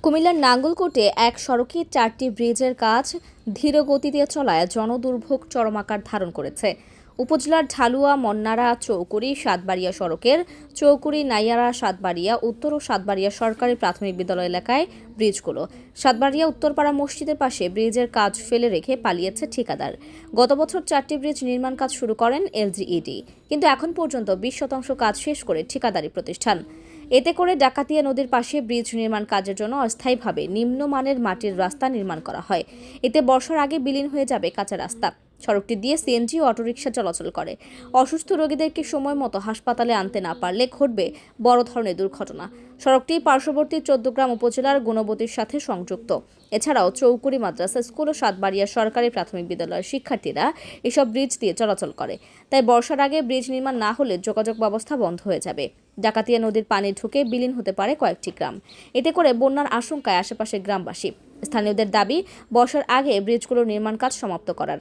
কুমিল্লার নাঙ্গলকোটে এক সড়কে 4টি ব্রিজের কাজ ধীর গতিতে চলায় জনদুর্ভোগ চরম আকার ধারণ করেছে। উপজেলার ঢালুয়া মন্নারা চৌকুড়ি সাতবাড়িয়া সড়কের চৌকুড়ি নাইয়ারা সাতবাড়িয়া উত্তর ও সাতবাড়িয়া সরকারি প্রাথমিক বিদ্যালয় এলাকায় ব্রিজগুলো। সাতবাড়িয়া উত্তরপাড়া মসজিদের পাশে ব্রিজের কাজ ফেলে রেখে পালিয়েছে ঠিকাদার। গত বছর 4টি ব্রিজ নির্মাণ কাজ শুরু করেন এলজিইডি, কিন্তু এখন পর্যন্ত 20% কাজ শেষ করে ঠিকাদারি প্রতিষ্ঠান। এতে করে ডাকাতিয়া নদীর পাশে ব্রিজ নির্মাণ কাজের জন্য অস্থায়ীভাবে নিম্নমানের মাটির রাস্তা নির্মাণ করা হয়। এতে বর্ষার আগে বিলীন হয়ে যাবে কাঁচা রাস্তা। সড়কটি দিয়ে সিএনজি ও অটোরিকশা চলাচল করে। অসুস্থ রোগীদেরকে সময় মতো হাসপাতালে আনতে না পারলে ঘটবে বড় ধরনের দুর্ঘটনা। সড়কটি পার্শ্ববর্তী 14গ্রাম উপজেলার গুণবতীর সাথে সংযুক্ত। এছাড়াও চৌকুড়ি মাদ্রাসা স্কুল ও সাতবাড়িয়া সরকারি প্রাথমিক বিদ্যালয়ের শিক্ষার্থীরা এসব ব্রিজ দিয়ে চলাচল করে। তাই বর্ষার আগে ব্রিজ নির্মাণ না হলে যোগাযোগ ব্যবস্থা বন্ধ হয়ে যাবে। ডাকাতিয়া নদীর পানি ঢুকে বিলীন হতে পারে কয়েকটি গ্রাম। এতে করে বন্যার আশঙ্কায় আশেপাশের গ্রামবাসী। স্থানীয়দের দাবি, বর্ষার আগে ব্রিজগুলোর নির্মাণ কাজ সমাপ্ত করার।